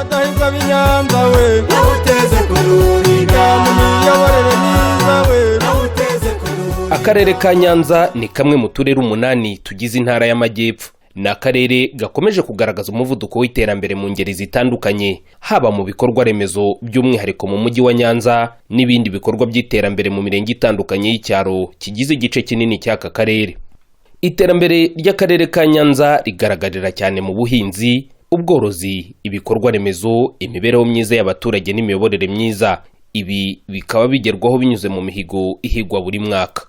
Dahiga Nyanza we nawuteze kuruhiga mu miyoborere myiza we nawuteze kuruhiga. Akarere ka Nyanza ni kamwe mu turere 8 tugize intara y'Amajyepfo. Ni akarere gakomeje kugaragaza umuvuduko w'iterambere mu ngeri zitandukanye, haba mu bikorwa remezo by'umwihariko mu mujyi wa Nyanza n'ibindi bikorwa by'iterambere mu mirenge itandukanye y'icyaro kigize igice kinini cy'aka karere. Iterambere ry'akarere ka Nyanza rigaragarira cyane mu buhinzi, ubworozi, ibikorwa remezo, imibereho myiza y'abaturage n'imiyoborere myiza. Ibi bikaba bigerwaho binyuze mu mihigo ihigwa buri mwaka.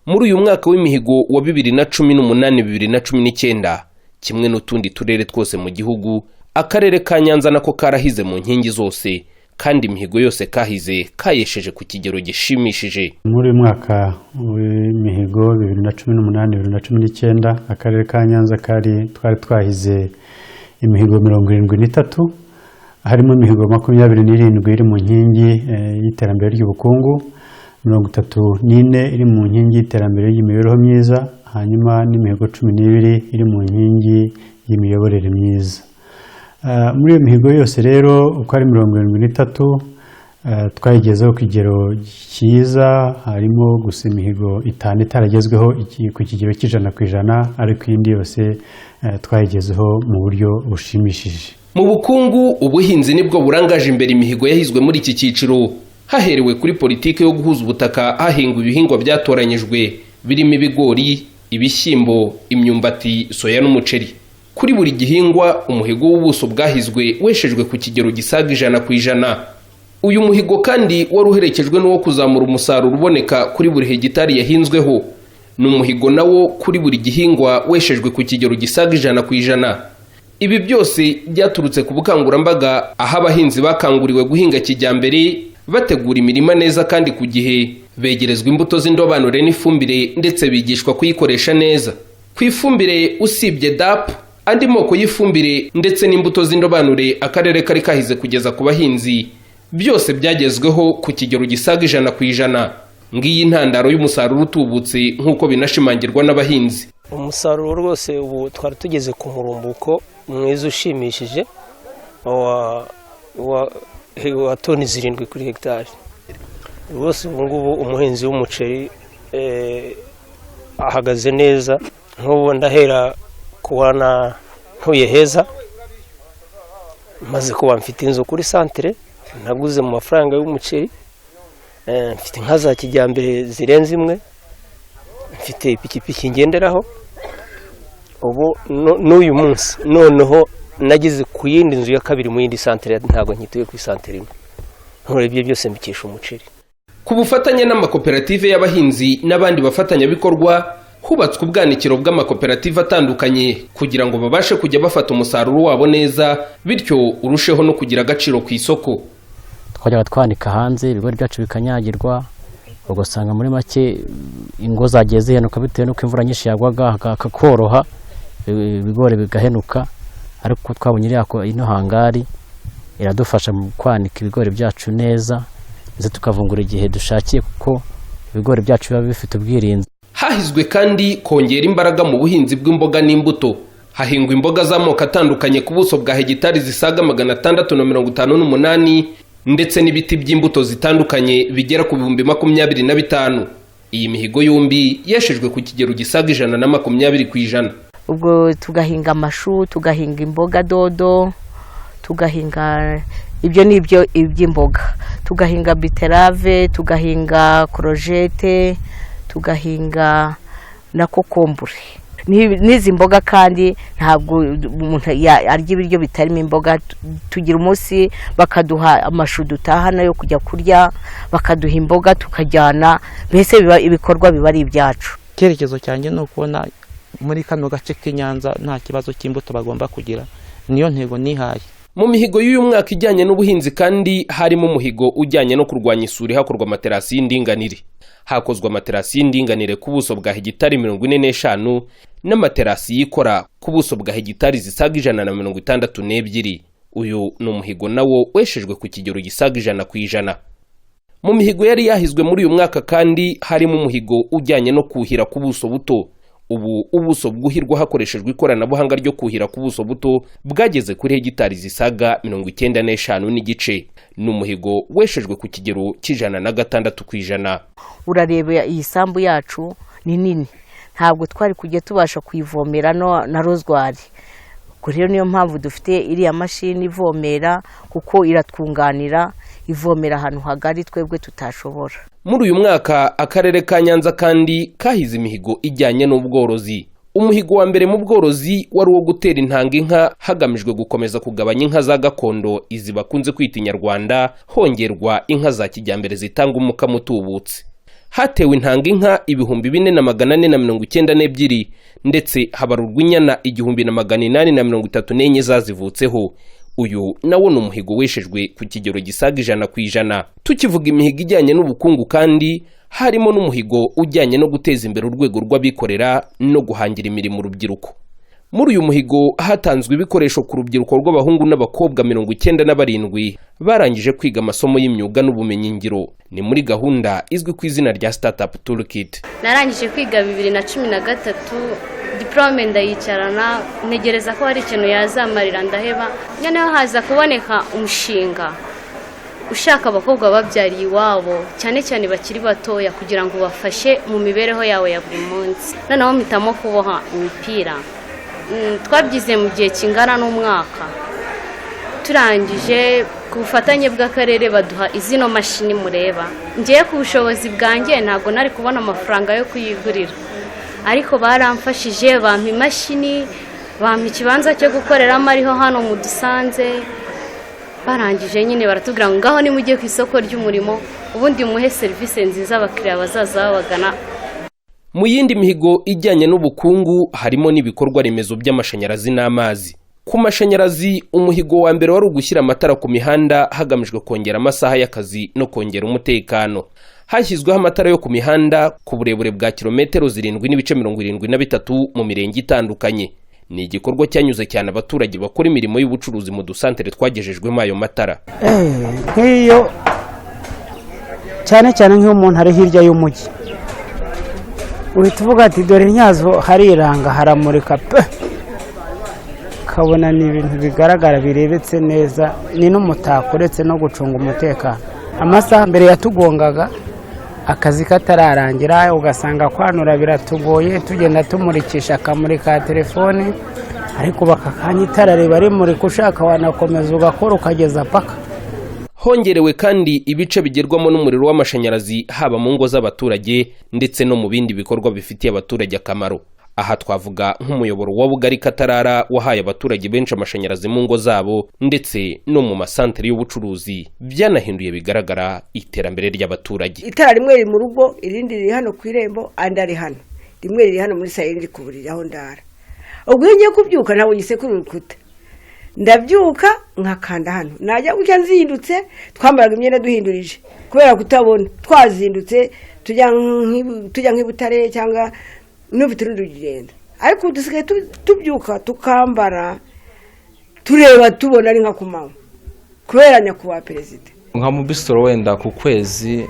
Muri uyu mwaka w'imihigo wa 2018-2019, kimwe n'utundi turere twose mu gihugu, akarere ka Nyanza nako karahize mu nkingi zose, kandi imihigo yose kahize kayesheje ku kigero gishimishije. Muri uyu mwaka w'imihigo 2018-2019, akarere ka Nyanza twari twahize imihigo 73, harimo imihigo 27 iri mu nkingi y'iterambere ry'ubukungu, 34 iri mu nkingi y'iterambere y'imibereho myiza, hanyuma n'imihigo 12 iri mu nkingi y'imiyoborere myiza. Muri iyo mihigo yose rero uko ari 73, twayigezeho ku kigero cyiza, harimo gusa imihigo 5 itaragezweho ku kigero c'100%, ariko indi yose twayigezeho mu buryo bushimishije. Mu bukungu, ubuhinzi nibwo burangaje imbere imihigo yahizwe muri iki cyiciro, haherewe kuri politiki yo guhuza ubutaka hahingwa ibihingwa byatoranyijwe birimo ibigori, ibishyimbo, imyumbati, soya n'umuceri. Kuri buri gihingwa, umuhigo w'ubuso bwahizwe weshejwe ku kigero gisaga 100%. Uyu muhigo kandi wari uherekejwe n'uwo kuzamura umusaruro uboneka kuri buri hegitari yahinzweho. Ni umuhigo nawo kuri buri gihingwa weshejwe ku kigero gisaga 100%. Ibi byose byaturutse ku bukangurambaga, aho abahinzi bakanguriwe guhinga kijyambere, bategura imirima neza kandi ku gihe, begerezwa imbuto z'indobanure n'ifumbire ndetse bigishwa kuyikoresha neza. Ku ifumbire usibye DAP, andi moko y'ifumbire ndetse n'imbuto z'indobanure akarere kari kahize kugeza ku bahinzi, byose byagezweho ku kigero gisaga 100%. Ngiyi intandaro y'umusaruro utubutse nk'uko binashimangirwa n'abahinzi. Umusaruro rwose ubu twari tugeze ku murumbuko mwiza ushimishije wa toni 7 kuri hegitari. Rwose ubu ngubu umuhinzi w'umuceri ahagaze neza. Nk'ubu ndahera kubana ntuye heza, maze kuba mfite inzu kuri santere, naguze mu mafaranga y'umuceri, mfite inka za kijyambere zirenze imwe, mfite ipikipiki ngenderaho. Ubu n'uyu munsi noneho nagize ku yindi nzu ya kabiri mu yindi santere, ntabwo nkituye ku santere imwe. Nturebye byose mbikisha umuceri. Ku bufatanye n'amakoperative y'abahinzi n'abandi bafatanyabikorwa, hubatswe ubwanikiro bw'amakoperative atandukanye kugira ngo babashe kujya bafata umusaruro wabo neza, bityo urusheho no kugira agaciro ku isoko. Twajyaga twanika hanze ibigori byacu bikanyagirwa, ugasanga muri make ingo zagiye zihenuka bitewe n'uko imvura nyinshi yagwaga, hakakoroha ibigori bigahenuka. Ariko twabonye ino hangari iradufasha mu kwanika ibigori byacu neza, ndetse tukavungura igihe dushakiye, kuko ibigori byacu biba bifite ubwirinzi. Hahizwe kandi kongera imbaraga mu buhinzi bw'imboga n'imbuto. Hahingwa imboga z'amoko atandukanye ku buso bwa hegitari zisaga 658, ndetse n'ibiti by'imbuto zitandukanye bigera ku 25,000. Iyi mihigo yombi yeshejwe ku kigero gisaga 120%. Ubwo tugahinga amashu, tugahinga imboga dodo, tugahinga ibyo nibyo iby'imboga, tugahinga beterave, tugahinga korojete, tugahinga na kokombure. N'izi mboga kandi ntabwo umuntu arya ibiryo bitarimo imboga. Tugira umunsi bakaduha amashu dutahana yo kujya kurya, bakaduha imboga tukajyana, mbese ibikorwa biba ari ibyacu. Icyerekezo cyanjye no kubona muri kano gace k'Inyanza nta kibazo cy'imbuto bagomba kugira, niyo ntego nihaye. Mu mihigo y'uyu mwaka ijyanye n'ubuhinzi kandi harimo umuhigo ujyanye no kurwanya isuri hakorwa amaterasi y'indinganire. Hakozwe amaterasi y'indinganire ku buso bwa hegitari 45 n'amaterasi yikora ku buso bwa hegitari zisaga 162. Uyu ni umuhigo nawo weshejwe ku kigero gisaga 100%. Mu mihigo yari yahizwe muri uyu mwaka kandi harimo umuhigo ujyanye no kuhira ku buso buto. ubu ubuso bwuhirwa hakoreshejwe ikoranabuhanga ryo kuhira ku buso buto bwageze kuri hegitari zisaga 95 n'igice. N'umuhigo weshejwe ku kigero c'106%. Urareba iyi sambu yacu ni nini, ntabwo twari kujya tubasha kuyivomera na rozwari. Rero niyo mpamvu dufite iriya mashini ivomera, kuko iratwunganira, ivomera ahantu hagari twebwe tutashobora. Muri uyu mwaka akarere ka Nyanza kandi kahize imihigo ijyanye n'ubworozi. Umuhigo wa mbere mu bworozi wari uwo gutera intanga inka hagamijwe gukomeza kugabanya inka za gakondo izi bakunze kwita Inyarwanda, hongerwa inka za kijyambere zitanga umukamo utubutse. Hatewe intanga inka 4,492 ndetse habarurwa inyana 1,834 zazivutseho. Uyu nawo n'umuhigo weshejwe ku kigero gisaga 100%. Tukivuga imihigo ijyanye n'ubukungu kandi harimo n'umuhigo ujyanye no guteza imbere urwego rw'abikorera no guhangira imirimo urubyiruko. Muri uyu muhigo hatanzwe ibikoresho ku rubyiruko rw'abahungu n'abakobwa 97 barangije kwiga amasomo y'imyuga n'ubumenyi ngiro. Ni muri gahunda izwi ku izina rya Startup Toolkit. Narangije kwiga 2013, diplome ndayicarana, ntegereza ko hari ikintu yazamarira ndaheba. Noneho haza kuboneka umushinga ushaka abakobwa babyariye iwabo, cyane cyane bakiri batoya, kugira ngo bafashe mu mibereho yawe ya buri munsi. Noneho mpitamo kuboha imipira. Twabyize mu gihe kingana n'umwaka. Turangije ku bufatanye bw'akarere baduha izino mashini mureba. Ngiye ku bushobozi bwanjye ntabwo nari kubona amafaranga yo kuyigurira, ariko baramfashije, bampa imashini, bampa ikibanza cyo gukoreramo ariho hano mu Dusanze. Barangije nyine baratubwira ngo ngaho ni mujye ku isoko ry'umurimo, ubundi muhe serivisi nziza abakiriya bazaza babagana. Mu yindi mihigo ijyanye n'ubukungu harimo n'ibikorwa remezo by'amashanyarazi n'amazi. Ku mashanyarazi, umuhigo wa mbere wari ugushyira amatara ku mihanda hagamijwe kongera amasaha y'akazi no kongera umutekano. Hashyizweho amatara yo ku mihanda ku burebure bwa kilometero 7.73 mu mirenge itandukanye. Ni igikorwa cyanyuze cyane abaturage bakora imirimo y'ubucuruzi mu dusantere twagejejwemo ayo matara. Nk'iyo cyane nk'iyo umuntu ari hirya y'umujyi, uhita uvuga ati dore Nyazo hariranga, haramurika pe, kabona ni ibintu bigaragara birebetse neza, ni n'umutako uretse no gucunga umutekano. Amasaha mbere yatugongaga akazi katararangira, ugasanga kwanura biratugoye, tugenda tumurikisha akamuri ka telefone, ariko bakakanya itara riba rimurika, ushaka wanakomeza ugakora ukageza paka. Hongerewe kandi ibice bigerwamo n'umuriro w'amashanyarazi haba mu ngo z'abaturage ndetse no mu bindi bikorwa bifitiye abaturage akamaro. Aha twavuga nk'umuyoboro wa Bugari Katarara wahaye abaturage benshi amashanyarazi mu ngo zabo ndetse no mu masantere y'ubucuruzi, byanahinduye bigaragara iterambere ry'abaturage. Itara rimwe riri mu rugo, irindi riri hano ku irembo, andi ari hano. Rimwe riri hano muri sayiri ku buriri aho ndara. Ubwo iyo ngiye kubyuka ntabwo ngisekura urukuta. Ndabyuka nkakanda hano. Najya gutya nzindutse, twambaraga imyenda duhindurije kubera kutabona. Twazindutse tujya nk'Ibutare cyangwa n'ufite urundi rugendo, ariko dusigaye tubyuka tukambara tureba tubona ari nka kumanywa kubera nyakubahwa perezida. Nka mu bisoro wenda ku kwezi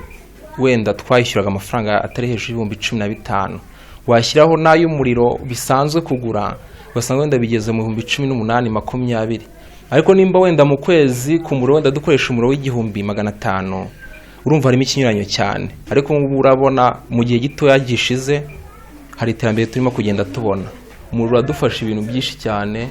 wenda twayishyuraga amafaranga atari hejuru y'15,000, washyiraho n'ay'umuriro bisanzwe kugura ugasanga wenda bigeze mu 18,020, ariko nimba wenda mu kwezi ku muriro wenda dukoresha umuriro w'1,500, urumva harimo ikinyuranyo cyane. Ariko urabona mu gihe gito yagishize hari iterambere turimo kugenda tubona. Umuriro uradufasha ibintu byinshi cyane,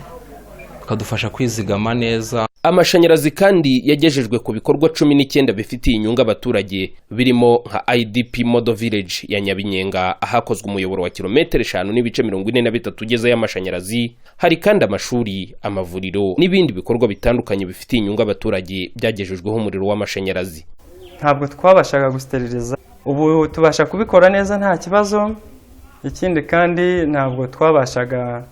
ukadufasha kwizigama neza. Amashanyarazi kandi yagejejwe ku bikorwa 19 bifitiye inyungu abaturage, birimo nka IDP Model Village ya Nyabinyenga ahakozwe umuyoboro wa kilometero 5.43 ugeze y'amashanyarazi. Hari kandi amashuri, amavuriro n'ibindi bikorwa bitandukanye bifitiye inyungu abaturage byagejejweho umuriro w'amashanyarazi. Ntabwo twabashaga gusteriliza, ubu tubasha kubikora neza nta kibazo. Ikindi kandi ntabwo twabashaga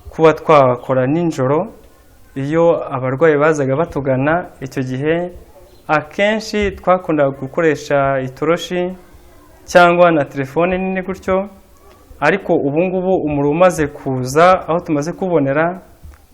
kuba twakora ninjoro. Iyo abarwayi bazaga batugana, icyo gihe akenshi twakundaga gukoresha itoroshi cyangwa na telefone nini gutyo, ariko ubu ngubu umuriro umaze kuza aho tumaze kubonera,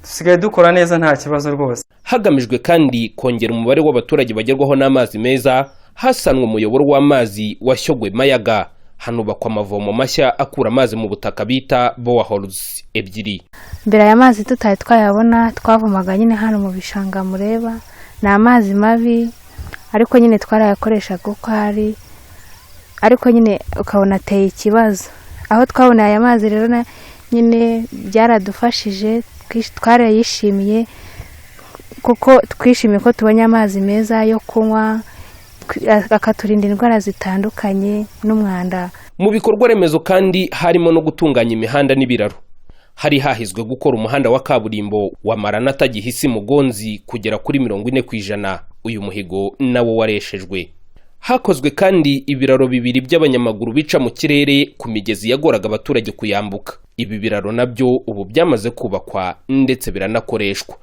dusigaye dukora neza nta kibazo rwose. Hagamijwe kandi kongera umubare w'abaturage bagerwaho n'amazi meza, hasanwe umuyoboro w'amazi wa Shyogwe Mayaga. hanubakwa amavomo mashya akura amazi mu butaka bita boreholes ebyiri. Mbere aya mazi tutari twayabona twavomaga nyine hano mu bishanga mureba, ni amazi mabi ariko nyine twarayakoreshaga uko ari, ariko nyine ukabona ateye ikibazo. Aho twabona aya mazi rero nyine byaradufashije, twarayishimiye kuko twishimiye ko tubonye amazi meza yo kunywa, akaturinda indwara zitandukanye n'umwanda. Mu bikorwa remezo kandi harimo no gutunganya imihanda n'ibiraro. Hari hahizwe gukora umuhanda wa kaburimbo wa Maranatha Gihisi Mugonzi kugera kuri 40%. Uyu muhigo nawo wareshejwe. Hakozwe kandi ibiraro bibiri by'abanyamaguru bica mu kirere ku migezi yagoraga abaturage kuyambuka. Ibi biraro nabyo ubu byamaze kubakwa ndetse biranakoreshwa.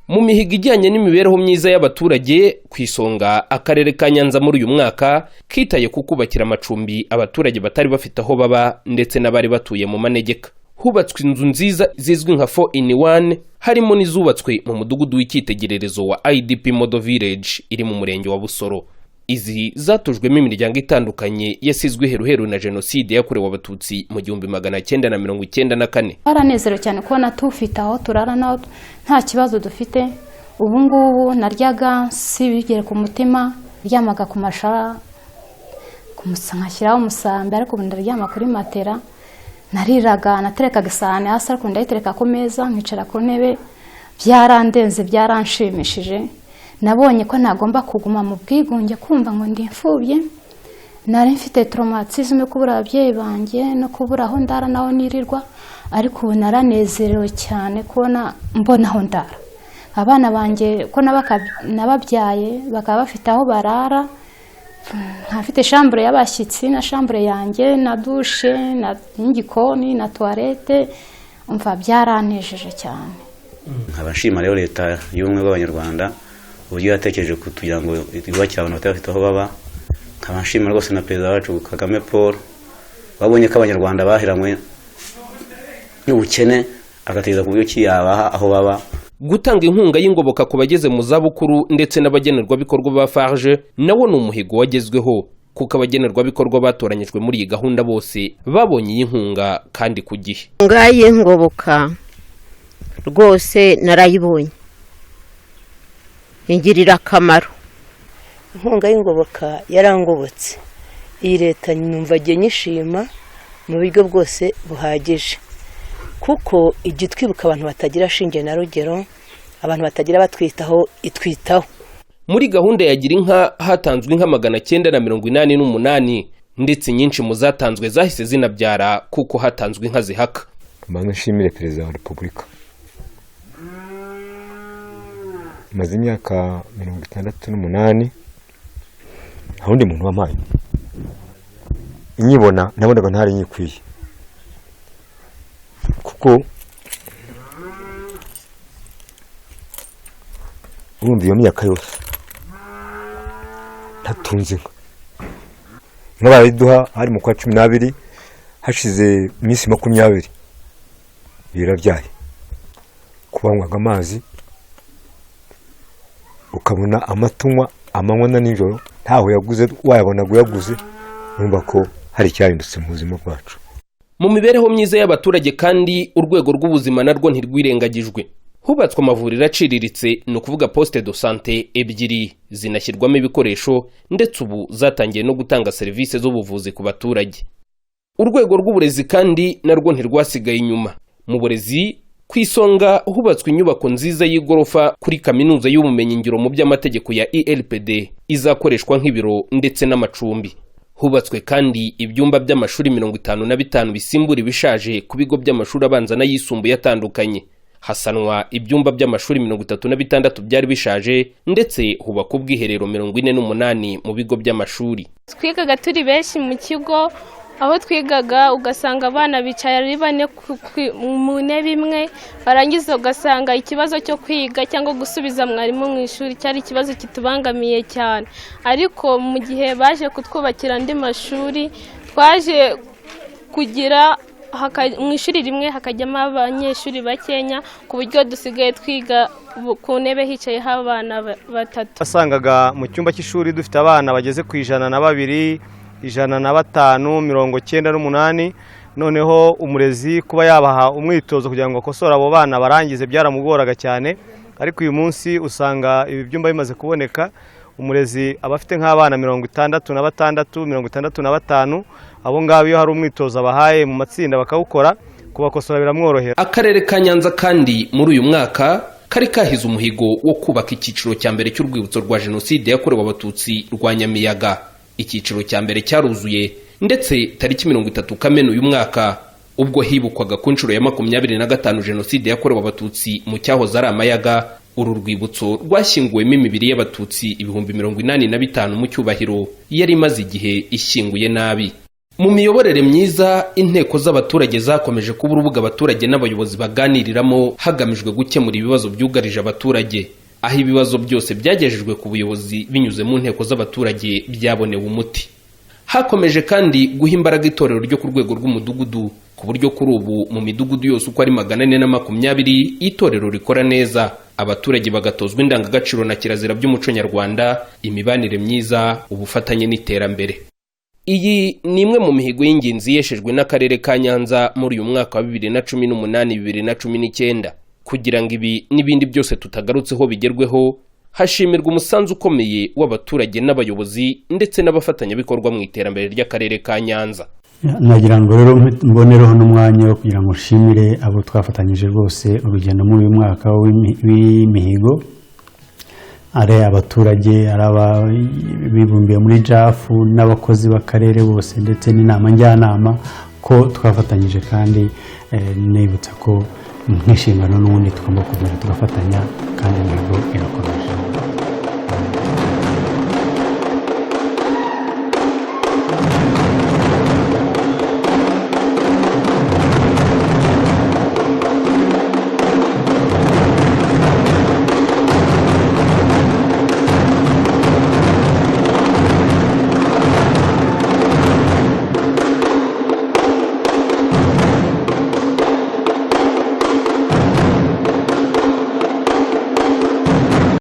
Mu mihigo ijyanye n'imibereho myiza y'abaturage, ku isonga akarere ka Nyanza muri uyu mwaka kitaye ku kubakira amacumbi abaturage batari bafite aho baba ndetse n'abari batuye mu manegeka. Hubatswe inzu nziza zizwi nka 4-in-1, harimo n'izubatswe mu mudugudu w'icyitegererezo wa IDP Model Village iri mu murenge wa Busoro. Izi zatujwemo imiryango itandukanye yasizwe heruheru na jenoside yakorewe abatutsi mu 1994. Baranezero cyane kubona tufite aho turara naho nta kibazo dufite. Ubu ngubu naryaga sibigere ku mutima, ryamaga ku mashara nkashyiraho umusambi, ariko ubu ndaryama kuri matera. Nariraga naterekaga isahani hasi ariko ndayitereka ku meza nkicara ku ntebe. Byarandenze, byaranshimishije. Nabonye ko nagomba kuguma mu bwigunge, kumva ngo ndi imfubye. Nari mfite traumatisme yo kubura ababyeyi banjye no kubura aho ndara naho nirirwa, ariko ubu naranezerewe cyane kubona mbona aho ndara. Abana banjye ko nababyaye bakaba bafite aho barara, ntafite chambre y'abashyitsi na chambre yanjye na douche na n'igikoni na toilette, umva byaranejeje cyane. Abashima rero leta y'ubumwe bw'abanyarwanda uburyo yatekereje kugira ngo ibakire abantu batafite aho baba. Nkabashima rwose na perezida wacu Kagame Paul babonye ko abanyarwanda bahiramwe n'ubukene, agategeza ku buryo kiyabaha aho baba. Gutanga inkunga y'ingoboka ku bageze mu zabukuru ndetse n'abagenerwabikorwa ba FARG nawo ni umuhigo wagezweho, kuko abagenerwabikorwa batoranyijwe muri iyi gahunda bose babonye iyi nkunga kandi ku gihe. Ngaye ngoboka rwose narayibonye, ingirira akamaro. Inkunga y'ingoboka yarangobotse. Iyi leta numva nyishima mu buryo bwose buhagije, kuko igitwibuka abantu batagira shinge na rugero, abantu batagira batwitaho itwitaho. Muri gahunda ya gira inka hatanzwe inka 988 ndetse nyinshi mu zatanzwe zahise zinabyara kuko hatanzwe inka zihaka. Mbanza nshimire perezida wa Repubulika. Maze imyaka 68 nta wundi muntu wampaye. Inyibona nabonaga ntari nyikwiye, kuko urumva iyo myaka yose ntatunze inka. Inka barayiduha hari mu kwa 12, hashize iminsi 20 birabyaye. Kubanywaga amazi ukabona amatunywa amanywa na nijoro ntaho yaguze, wayabona guyaguze, numva ko hari cyarindutse mu buzima bwacu. Mu mibereho myiza y'abaturage kandi urwego rw'ubuzima narwo ntirwirengagijwe. Hubatswe amavuriro aciriritse, no kuvuga poste de santé ebyiri zinashyirwamo ibikoresho, ndetse ubu zatangiye no gutanga serivisi z'ubuvuzi ku baturage. Urwego rw'uburezi kandi narwo ntirwasigaye inyuma. Mu burezi ku isonga hubatswe inyubako nziza y'igorofa kuri kaminuza y'ubumenyi ngiro mu by'amategeko ya ILPD izakoreshwa nk'ibiro ndetse n'amacumbi. Hubatswe kandi ibyumba by'amashuri 55 bisimbura ibishaje ku bigo by'amashuri abanza n'ayisumbuye atandukanye. Hasanwa ibyumba by'amashuri 36 byari bishaje, ndetse hubakwa ubwiherero 48 mu bigo by'amashuri. Twigaga turi benshi mu kigo, aho twigaga ugasanga abana bicaye ari bane mu ntebe imwe, barangiza ugasanga ikibazo cyo kwiga cyangwa gusubiza mwarimu mu ishuri cyari ikibazo kitubangamiye cyane. Ariko mu gihe baje kutwubakira andi mashuri, twaje kugira mu ishuri rimwe hakajyamo abanyeshuri bakenya, ku buryo dusigaye twiga ku ntebe hicayeho abana 3. Wasangaga mu cyumba cy'ishuri dufite abana bageze ku 102, 105,98 noneho umurezi kuba yabaha umwitozo kugira ngo akosore abo bana barangize byaramugoraga cyane, ariko uyu munsi usanga ibi byumba bimaze kuboneka. Umurezi aba afite nk'abana 66, 65, abo ngabo iyo hari umwitozo abahaye mu matsinda bakawukora, kubakosora biramworohera. Akarere ka Nyanza kandi muri uyu mwaka kari kahize umuhigo wo kubaka icyiciro cya mbere cy'urwibutso rwa Jenoside yakorewe Abatutsi rwa Nyamiyaga. Icyiciro cya mbere cyaruzuye ndetse tariki 30 Kamena uyu mwaka ubwo hibukwaga ku nshuro ya 25 Jenoside yakorewe Abatutsi mu cyahoze ari Amayaga. Uru rwibutso rwashyinguwemo imibiri y'Abatutsi 85,000 mu cyubahiro yari imaze igihe ishyinguye nabi. Mu miyoborere myiza, inteko z'abaturage zakomeje kuba urubuga abaturage n'abayobozi baganiriramo hagamijwe gukemura ibibazo byugarije abaturage. Aho ibibazo byose byagejejwe ku buyobozi binyuze mu nteko z'abaturage byabonewe umuti. Hakomeje kandi guha imbaraga itorero ryo ku rwego rw'umudugudu, ku buryo kuri ubu mu midugudu yose uko ari 420 itorero rikora neza. Abaturage bagatozwa indangagaciro na kirazira by'umuco nyarwanda, imibanire myiza, ubufatanye n'iterambere. Iyi ni imwe mu mihigo y'ingenzi yeshejwe n'akarere ka Nyanza muri uyu mwaka wa 2018-2019. Kugira ngo ibi n'ibindi byose tutagarutseho bigerweho, hashimirwa umusanzu ukomeye w'abaturage n'abayobozi ndetse n'abafatanyabikorwa mu iterambere ry'akarere ka Nyanza. Nagira ngo rero mbonereho n'umwanya wo kugira ngo nshimire abo twafatanyije rwose urugendo muri uyu mwaka w'imihigo, ari abaturage, ari abibumbiye muri JAF n'abakozi b'akarere bose ndetse n'inama njyanama ko twafatanyije, kandi nibutsa ko nk'inshingano n'ubundi tugomba kugenda tugafatanya kandi imihigo irakomeza.